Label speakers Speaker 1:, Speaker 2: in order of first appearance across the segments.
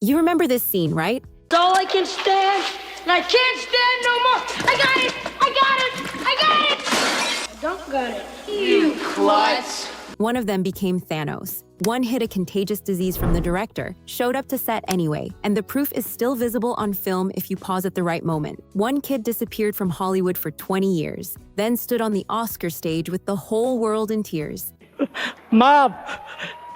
Speaker 1: You remember this scene, right?
Speaker 2: It's all I can stand, and I can't stand no more. I got it! I got it! I got it! I don't got it. You klutz!
Speaker 1: One of them became Thanos. One hid a contagious disease from the director, showed up to set anyway, and the proof is still visible on film if you pause at the right moment. One kid disappeared from Hollywood for 20 years, then stood on the Oscar stage with the whole world in tears.
Speaker 3: Mom,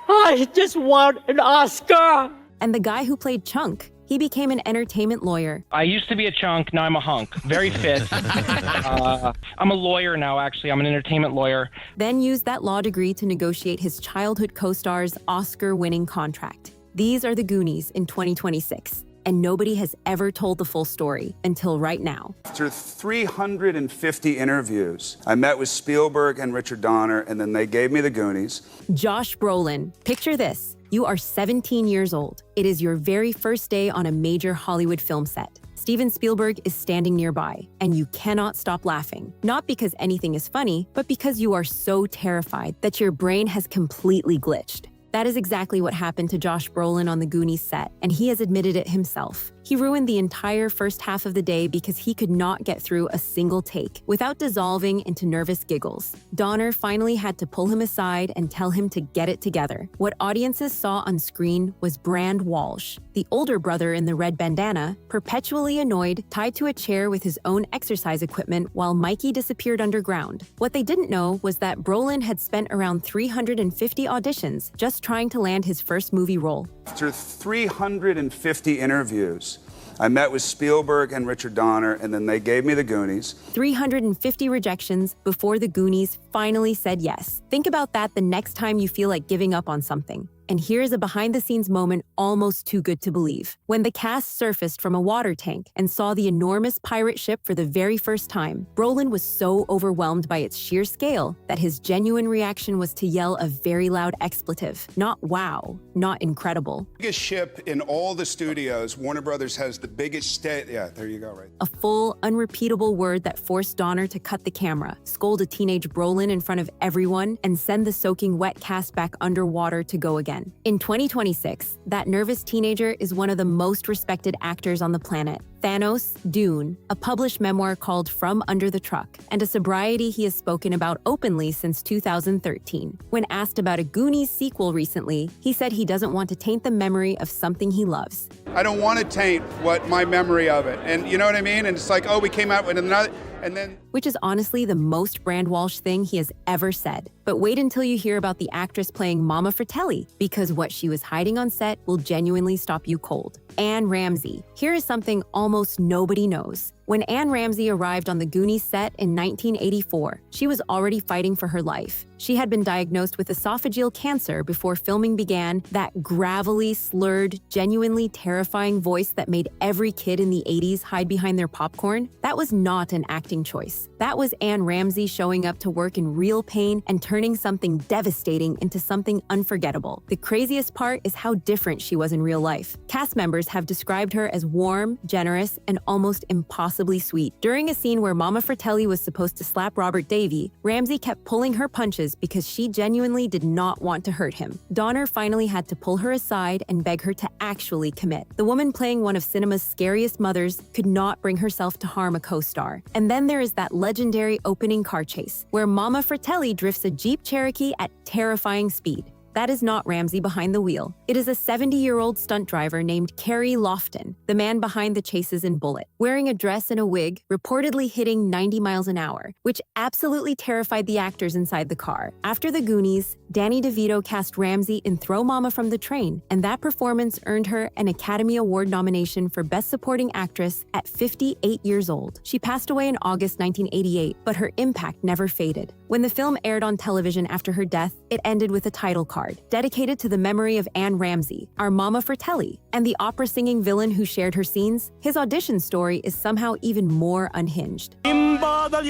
Speaker 3: I just won an Oscar!
Speaker 1: And the guy who played Chunk, he became an entertainment lawyer.
Speaker 4: I used to be a chunk, now I'm a hunk. Very fit. I'm a lawyer now, actually. I'm an entertainment lawyer.
Speaker 1: Then used that law degree to negotiate his childhood co-star's Oscar-winning contract. These are the Goonies in 2026, and nobody has ever told the full story until right now.
Speaker 5: After 350 interviews, I met with Spielberg and Richard Donner, and then they gave me the Goonies.
Speaker 1: Josh Brolin, picture this. You are 17 years old. It is your very first day on a major Hollywood film set. Steven Spielberg is standing nearby, and you cannot stop laughing. Not because anything is funny, but because you are so terrified that your brain has completely glitched. That is exactly what happened to Josh Brolin on the Goonies set, and he has admitted it himself. He ruined the entire first half of the day because he could not get through a single take without dissolving into nervous giggles. Donner finally had to pull him aside and tell him to get it together. What audiences saw on screen was Brand Walsh, the older brother in the red bandana, perpetually annoyed, tied to a chair with his own exercise equipment while Mikey disappeared underground. What they didn't know was that Brolin had spent around 350 auditions just trying to land his first movie role.
Speaker 5: After 350 interviews, I met with Spielberg and Richard Donner, and then they gave me the Goonies.
Speaker 1: 350 rejections before the Goonies finally said yes. Think about that the next time you feel like giving up on something. And here's a behind-the-scenes moment almost too good to believe. When the cast surfaced from a water tank and saw the enormous pirate ship for the very first time, Brolin was so overwhelmed by its sheer scale that his genuine reaction was to yell a very loud expletive. Not wow, not incredible.
Speaker 5: Biggest ship in all the studios. Warner Brothers has the biggest yeah, there you go, right.
Speaker 1: A full, unrepeatable word that forced Donner to cut the camera, scold a teenage Brolin in front of everyone, and send the soaking wet cast back underwater to go again. In 2026, that nervous teenager is one of the most respected actors on the planet. Thanos, Dune, a published memoir called From Under the Truck, and a sobriety he has spoken about openly since 2013. When asked about a Goonies sequel recently, he said he doesn't want to taint the memory of something he loves.
Speaker 5: I don't want to taint my memory of it. And you know what I mean? And it's like, oh, we came out with another, and then...
Speaker 1: Which is honestly the most Brand Walsh thing he has ever said. But wait until you hear about the actress playing Mama Fratelli, because what she was hiding on set will genuinely stop you cold. Anne Ramsey. Here is something almost nobody knows. When Anne Ramsey arrived on the Goonies set in 1984, she was already fighting for her life. She had been diagnosed with esophageal cancer before filming began. That gravelly, slurred, genuinely terrifying voice that made every kid in the 80s hide behind their popcorn, that was not an acting choice. That was Anne Ramsey showing up to work in real pain and turning something devastating into something unforgettable. The craziest part is how different she was in real life. Cast members have described her as warm, generous, and almost impossibly sweet. During a scene where Mama Fratelli was supposed to slap Robert Davi, Ramsey kept pulling her punches because she genuinely did not want to hurt him. Donner finally had to pull her aside and beg her to actually commit. The woman playing one of cinema's scariest mothers could not bring herself to harm a co-star. And then there is that legendary opening car chase, where Mama Fratelli drifts a Jeep Cherokee at terrifying speed. That is not Ramsey behind the wheel. It is a 70-year-old stunt driver named Kerri Lofton, the man behind the chases in Bullet, wearing a dress and a wig, reportedly hitting 90 miles an hour, which absolutely terrified the actors inside the car. After the Goonies, Danny DeVito cast Ramsey in Throw Mama from the Train, and that performance earned her an Academy Award nomination for Best Supporting Actress at 58 years old. She passed away in August 1988, but her impact never faded. When the film aired on television after her death, it ended with a title card dedicated to the memory of Anne Ramsey, our Mama Fratelli, and the opera-singing villain who shared her scenes. His audition story is somehow even more unhinged. Robert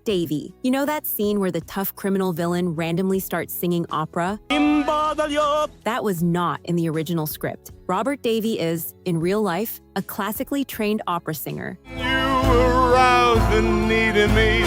Speaker 1: Davi. You know that scene where the tough criminal villain randomly starts singing opera? That was not in the original script. Robert Davi is, in real life, a classically trained opera singer.
Speaker 6: You aroused the need in me.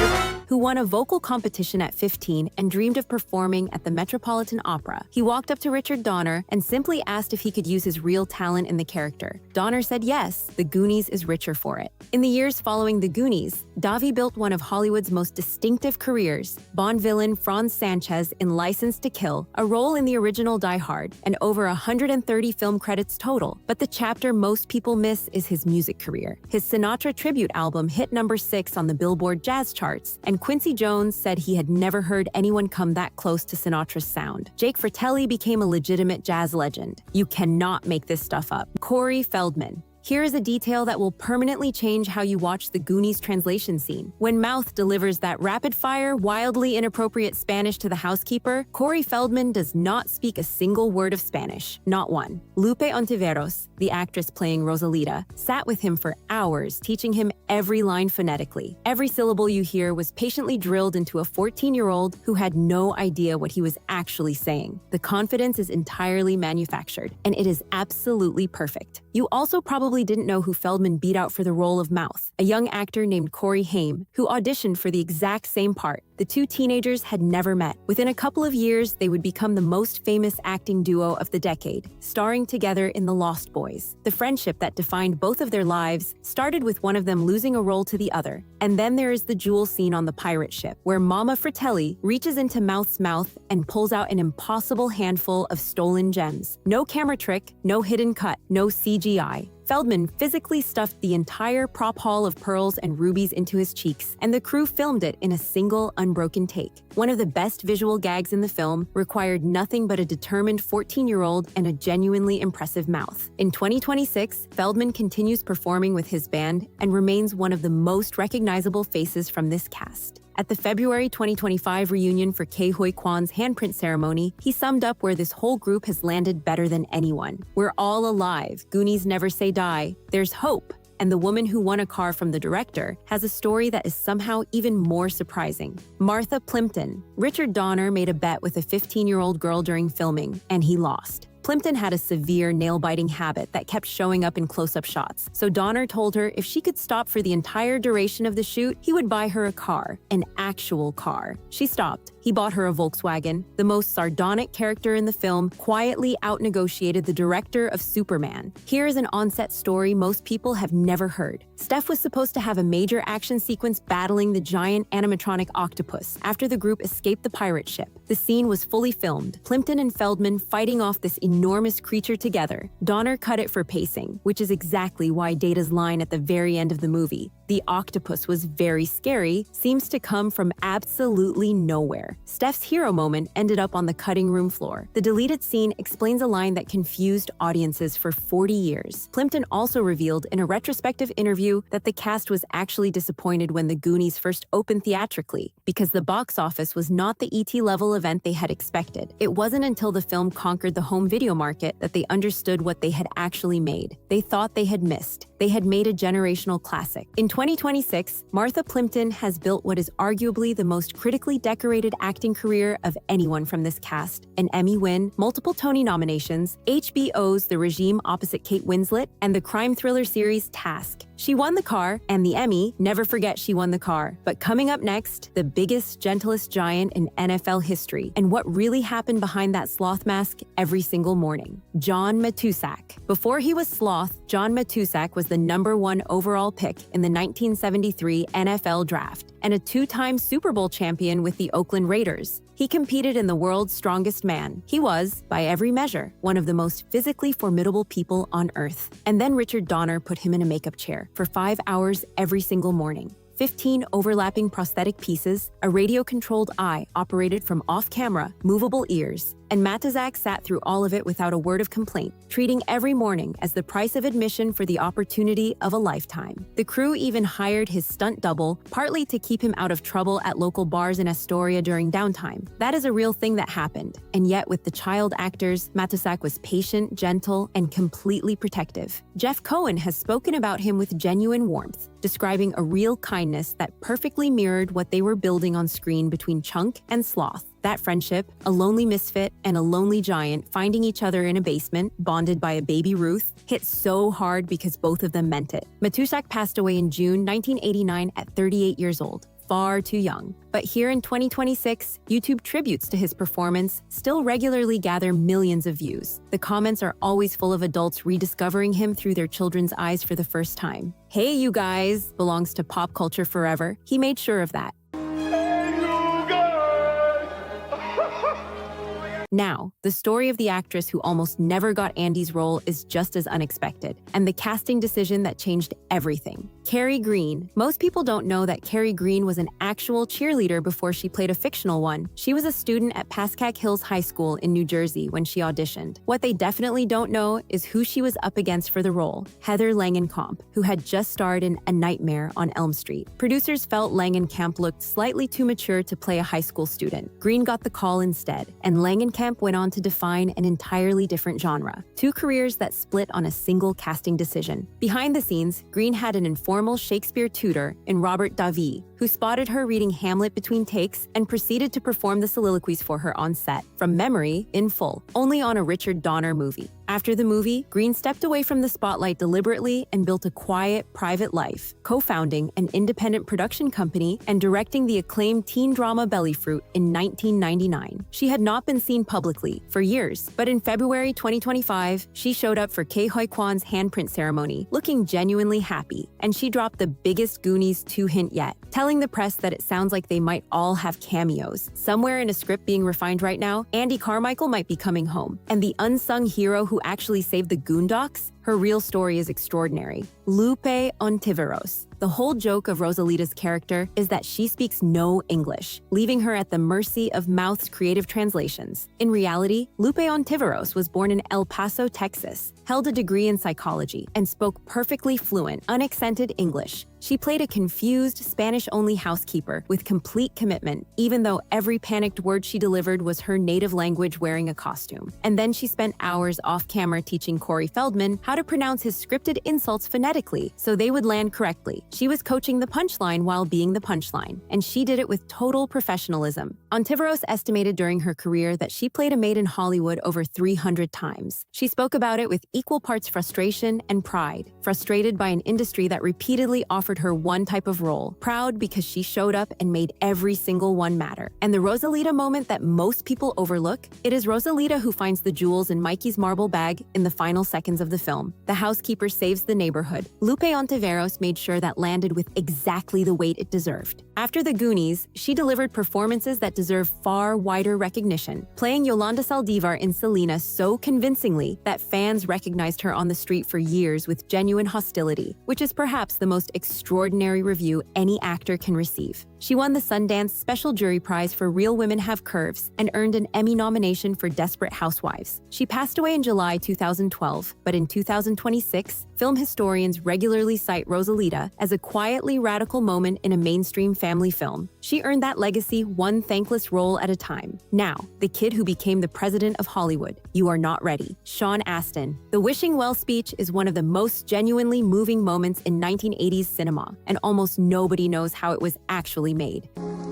Speaker 1: who won a vocal competition at 15 and dreamed of performing at the Metropolitan Opera. He walked up to Richard Donner and simply asked if he could use his real talent in the character. Donner said yes, the Goonies is richer for it. In the years following the Goonies, Davi built one of Hollywood's most distinctive careers, Bond villain Franz Sanchez in License to Kill, a role in the original Die Hard, and over 130 film credits total. But the chapter most people miss is his music career. His Sinatra tribute album hit number 6 on the Billboard Jazz charts, and Quincy Jones said he had never heard anyone come that close to Sinatra's sound. Jake Fratelli became a legitimate jazz legend. You cannot make this stuff up. Corey Feldman. Here is a detail that will permanently change how you watch the Goonies translation scene. When Mouth delivers that rapid-fire, wildly inappropriate Spanish to the housekeeper, Corey Feldman does not speak a single word of Spanish, not one. Lupe Ontiveros, the actress playing Rosalita, sat with him for hours, teaching him every line phonetically. Every syllable you hear was patiently drilled into a 14-year-old who had no idea what he was actually saying. The confidence is entirely manufactured, and it is absolutely perfect. You also probably didn't know who Feldman beat out for the role of Mouth, a young actor named Corey Haim, who auditioned for the exact same part. The two teenagers had never met. Within a couple of years, they would become the most famous acting duo of the decade, starring together in The Lost Boys. The friendship that defined both of their lives started with one of them losing a role to the other. And then there is the jewel scene on the pirate ship, where Mama Fratelli reaches into Mouth's mouth and pulls out an impossible handful of stolen gems. No camera trick, no hidden cut, no CGI. Feldman physically stuffed the entire prop haul of pearls and rubies into his cheeks, and the crew filmed it in a single, unbroken take. One of the best visual gags in the film required nothing but a determined 14-year-old and a genuinely impressive mouth. In 2026, Feldman continues performing with his band and remains one of the most recognizable faces from this cast. At the February 2025 reunion for Kwan's handprint ceremony, he summed up where this whole group has landed better than anyone. We're all alive. Goonies never say die. There's hope. And the woman who won a car from the director has a story that is somehow even more surprising. Martha Plimpton. Richard Donner made a bet with a 15-year-old girl during filming, and he lost. Plimpton had a severe nail-biting habit that kept showing up in close-up shots, so Donner told her if she could stop for the entire duration of the shoot, he would buy her a car, an actual car. She stopped. He bought her a Volkswagen. The most sardonic character in the film quietly out-negotiated the director of Superman. Here is an on-set story most people have never heard. Stef was supposed to have a major action sequence battling the giant animatronic octopus after the group escaped the pirate ship. The scene was fully filmed, Plimpton and Feldman fighting off this enormous creature together. Donner cut it for pacing, which is exactly why Data's line at the very end of the movie, "The octopus was very scary," seems to come from absolutely nowhere. Stef's hero moment ended up on the cutting room floor. The deleted scene explains a line that confused audiences for 40 years. Plimpton also revealed in a retrospective interview that the cast was actually disappointed when the Goonies first opened theatrically, because the box office was not the ET-level event they had expected. It wasn't until the film conquered the home video market that they understood what they had actually made. They thought they had missed. They had made a generational classic. In 2026, Martha Plimpton has built what is arguably the most critically decorated acting career of anyone from this cast. An Emmy win, multiple Tony nominations, HBO's The Regime opposite Kate Winslet, and the crime thriller series Task. She won the car and the Emmy. Never forget she won the car. But coming up next, the biggest, gentlest giant in NFL history, and what really happened behind that sloth mask every single morning. John Matuszak. Before he was Sloth, John Matuszak was the #1 overall pick in the 1973 NFL Draft and a 2-time Super Bowl champion with the Oakland Raiders. He competed in the World's Strongest Man. He was, by every measure, one of the most physically formidable people on Earth. And then Richard Donner put him in a makeup chair for 5 hours every single morning. 15 overlapping prosthetic pieces, a radio-controlled eye operated from off-camera, movable ears, and Matuszak sat through all of it without a word of complaint, treating every morning as the price of admission for the opportunity of a lifetime. The crew even hired his stunt double, partly to keep him out of trouble at local bars in Astoria during downtime. That is a real thing that happened, and yet with the child actors, Matuszak was patient, gentle, and completely protective. Jeff Cohen has spoken about him with genuine warmth, describing a real kindness that perfectly mirrored what they were building on screen between Chunk and Sloth. That friendship, a lonely misfit and a lonely giant finding each other in a basement, bonded by a baby Ruth, hit so hard because both of them meant it. Matuszak passed away in June 1989 at 38 years old. far too young. But here in 2026, YouTube tributes to his performance still regularly gather millions of views. The comments are always full of adults rediscovering him through their children's eyes for the first time. "Hey, you guys" belongs to pop culture forever. He made sure of that. Now, the story of the actress who almost never got Andy's role is just as unexpected, and the casting decision that changed everything. Kerri Green. Most people don't know that Kerri Green was an actual cheerleader before she played a fictional one. She was a student at Pascack Hills High School in New Jersey when she auditioned. What they definitely don't know is who she was up against for the role, Heather Langenkamp, who had just starred in A Nightmare on Elm Street. Producers felt Langenkamp looked slightly too mature to play a high school student. Green got the call instead, and Langenkamp went on to define an entirely different genre. Two careers that split on a single casting decision. Behind the scenes, Green had an informal Shakespeare tutor in Robert Davi, who spotted her reading Hamlet between takes and proceeded to perform the soliloquies for her on set, from memory, in full, only on a Richard Donner movie. After the movie, Green stepped away from the spotlight deliberately and built a quiet, private life, co-founding an independent production company and directing the acclaimed teen drama Bellyfruit in 1999. She had not been seen publicly for years, but in February 2025, she showed up for Kwan's handprint ceremony, looking genuinely happy, and she dropped the biggest Goonies 2 hint yet, telling the press that it sounds like they might all have cameos. Somewhere in a script being refined right now, Andy Carmichael might be coming home, and the unsung hero who actually saved the Goon Docks, her real story is extraordinary. Lupe Ontiveros. The whole joke of Rosalita's character is that she speaks no English, leaving her at the mercy of mouth's creative translations. In reality, Lupe Ontiveros was born in El Paso, Texas, held a degree in psychology, and spoke perfectly fluent, unaccented English. She played a confused, Spanish-only housekeeper with complete commitment, even though every panicked word she delivered was her native language wearing a costume. And then she spent hours off-camera teaching Feldman how to pronounce his scripted insults phonetically so they would land correctly. She was coaching the punchline while being the punchline, and she did it with total professionalism. Ontiveros estimated during her career that she played a maid in Hollywood over 300 times. She spoke about it with equal parts frustration and pride, frustrated by an industry that repeatedly offered her one type of role, proud because she showed up and made every single one matter. And the Rosalita moment that most people overlook, it is Rosalita who finds the jewels in Mikey's marble bag in the final seconds of the film. The housekeeper saves the neighborhood. Lupe Ontiveros made sure that landed with exactly the weight it deserved. After the Goonies, she delivered performances that deserve far wider recognition, playing Yolanda Saldivar in Selena so convincingly that fans recognized her on the street for years with genuine hostility, which is perhaps the most extraordinary review any actor can receive. She won the Sundance Special Jury Prize for Real Women Have Curves and earned an Emmy nomination for Desperate Housewives. She passed away in July 2012, but in 2026, film historians regularly cite Rosalita as a quietly radical moment in a mainstream family film. She earned that legacy one thankless role at a time. Now, the kid who became the president of Hollywood. You are not ready. Sean Astin. The Wishing Well speech is one of the most genuinely moving moments in 1980s cinema, and almost nobody knows how it was actually made.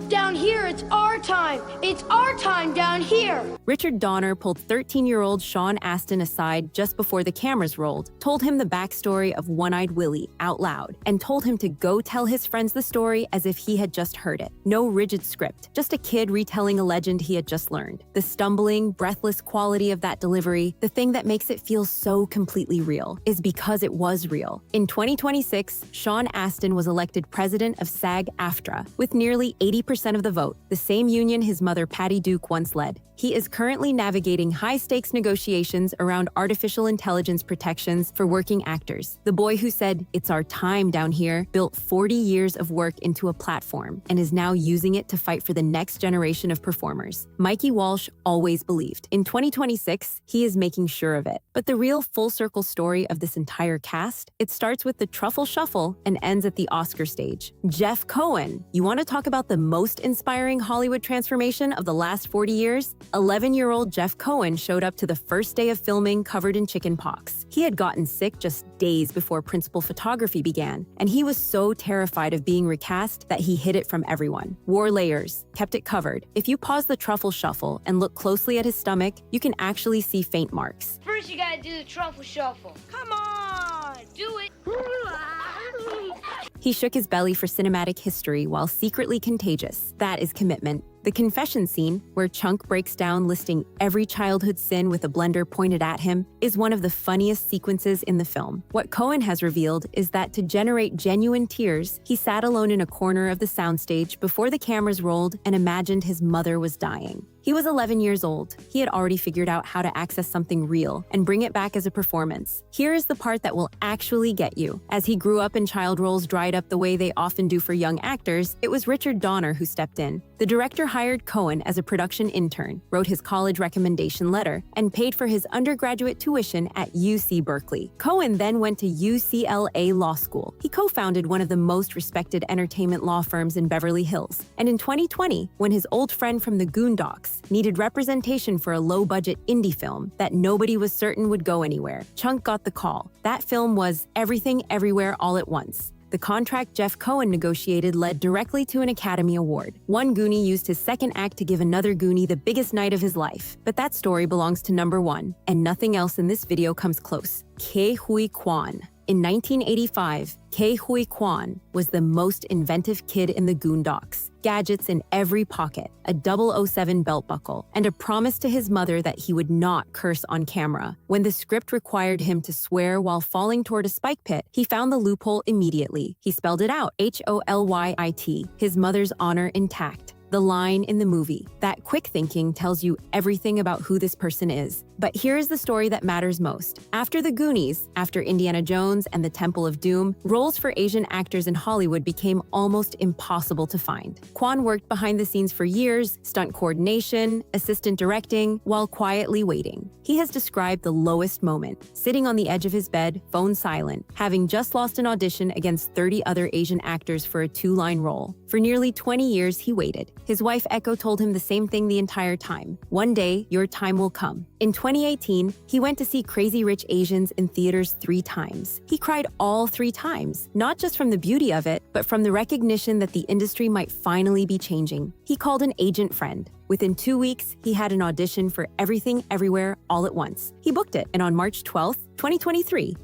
Speaker 2: Down here, it's our time. It's our time down here.
Speaker 1: Richard Donner pulled 13-year-old Sean Astin aside just before the cameras rolled, told him the backstory of One-Eyed Willy out loud, and told him to go tell his friends the story as if he had just heard it. No rigid script, just a kid retelling a legend he had just learned. The stumbling, breathless quality of that delivery, the thing that makes it feel so completely real, is because it was real. In 2026, Sean Astin was elected president of SAG-AFTRA with nearly 80% of the vote, the same union his mother Patty Duke once led. He is currently navigating high-stakes negotiations around artificial intelligence protections for working actors. The boy who said, "It's our time down here," built 40 years of work into a platform and is now using it to fight for the next generation of performers. Mikey Walsh always believed. In 2026, he is making sure of it. But the real full-circle story of this entire cast, it starts with the truffle shuffle and ends at the Oscar stage. Jeff Cohen. You want to talk about the most inspiring Hollywood transformation of the last 40 years? 11-year-old Jeff Cohen showed up to the first day of filming covered in chickenpox. He had gotten sick just days before principal photography began, and he was so terrified of being recast that he hid it from everyone. Wore layers, kept it covered. If you pause the truffle shuffle and look closely at his stomach, you can actually see faint marks.
Speaker 2: First, you gotta do the truffle shuffle. Come on, do it.
Speaker 1: He shook his belly for cinematic history while secretly contagious. That is commitment. The confession scene, where Chunk breaks down listing every childhood sin with a blender pointed at him, is one of the funniest sequences in the film. What Cohen has revealed is that to generate genuine tears, he sat alone in a corner of the soundstage before the cameras rolled and imagined his mother was dying. He was 11 years old. He had already figured out how to access something real and bring it back as a performance. Here is the part that will actually get you. As he grew up and child roles dried up the way they often do for young actors, it was Richard Donner who stepped in. The director hired Cohen as a production intern, wrote his college recommendation letter, and paid for his undergraduate tuition at UC Berkeley. Cohen then went to UCLA Law School. He co-founded one of the most respected entertainment law firms in Beverly Hills. And in 2020, when his old friend from the Goon Docks needed representation for a low-budget indie film that nobody was certain would go anywhere, Chunk got the call. That film was Everything Everywhere All at Once. The contract Jeff Cohen negotiated led directly to an Academy Award. One Goonie used his second act to give another Goonie the biggest night of his life. But that story belongs to number one, and nothing else in this video comes close. Quan. In 1985, Quan was the most inventive kid in the Goon Docks. Gadgets in every pocket, a 007 belt buckle, and a promise to his mother that he would not curse on camera. When the script required him to swear while falling toward a spike pit, he found the loophole immediately. He spelled it out, HOLYIT, his mother's honor intact. The line in the movie, that quick thinking tells you everything about who this person is. But here is the story that matters most. After the Goonies, after Indiana Jones and the Temple of Doom, roles for Asian actors in Hollywood became almost impossible to find. Quan worked behind the scenes for years, stunt coordination, assistant directing, while quietly waiting. He has described the lowest moment, sitting on the edge of his bed, phone silent, having just lost an audition against 30 other Asian actors for a 2-line role. For nearly 20 years, he waited. His wife Echo told him the same thing the entire time. One day, your time will come. In 2018, he went to see Crazy Rich Asians in theaters 3 times. He cried all 3 times, not just from the beauty of it, but from the recognition that the industry might finally be changing. He called an agent friend. Within 2 weeks, he had an audition for Everything Everywhere All at Once. He booked it, and on March 12th, 2023,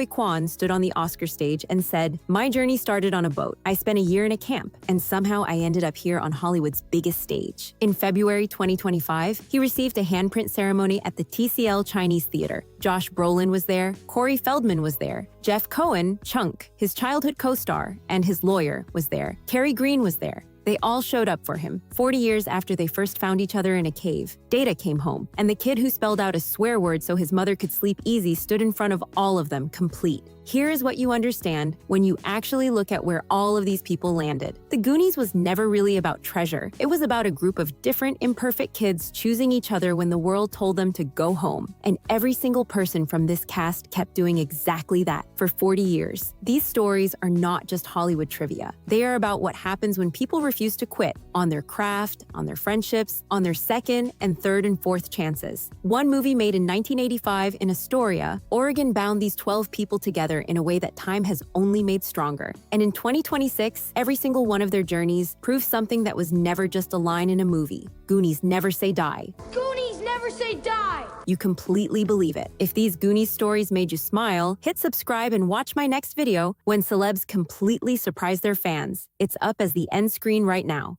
Speaker 1: Quan stood on the Oscar stage and said, "My journey started on a boat. I spent a year in a camp, and somehow I ended up here on Hollywood's biggest stage." In February 2025, he received a handprint ceremony at the TCL Chinese Theater. Josh Brolin was there, Corey Feldman was there, Jeff Cohen, Chunk, his childhood co-star, and his lawyer was there. Kerri Green was there. They all showed up for him. 40 years after they first found each other in a cave, Data came home, and the kid who spelled out a swear word so his mother could sleep easy stood in front of all of them, complete. Here is what you understand when you actually look at where all of these people landed. The Goonies was never really about treasure. It was about a group of different, imperfect kids choosing each other when the world told them to go home. And every single person from this cast kept doing exactly that for 40 years. These stories are not just Hollywood trivia. They are about what happens when people refuse to quit on their craft, on their friendships, on their second and third and fourth chances. One movie made in 1985 in Astoria, Oregon bound these 12 people together in a way that time has only made stronger. And in 2026, every single one of their journeys proves something that was never just a line in a movie. Goonies never say die.
Speaker 2: Goonies never say die!
Speaker 1: You completely believe it. If these Goonies stories made you smile, hit subscribe and watch my next video when celebs completely surprise their fans. It's up as the end screen right now.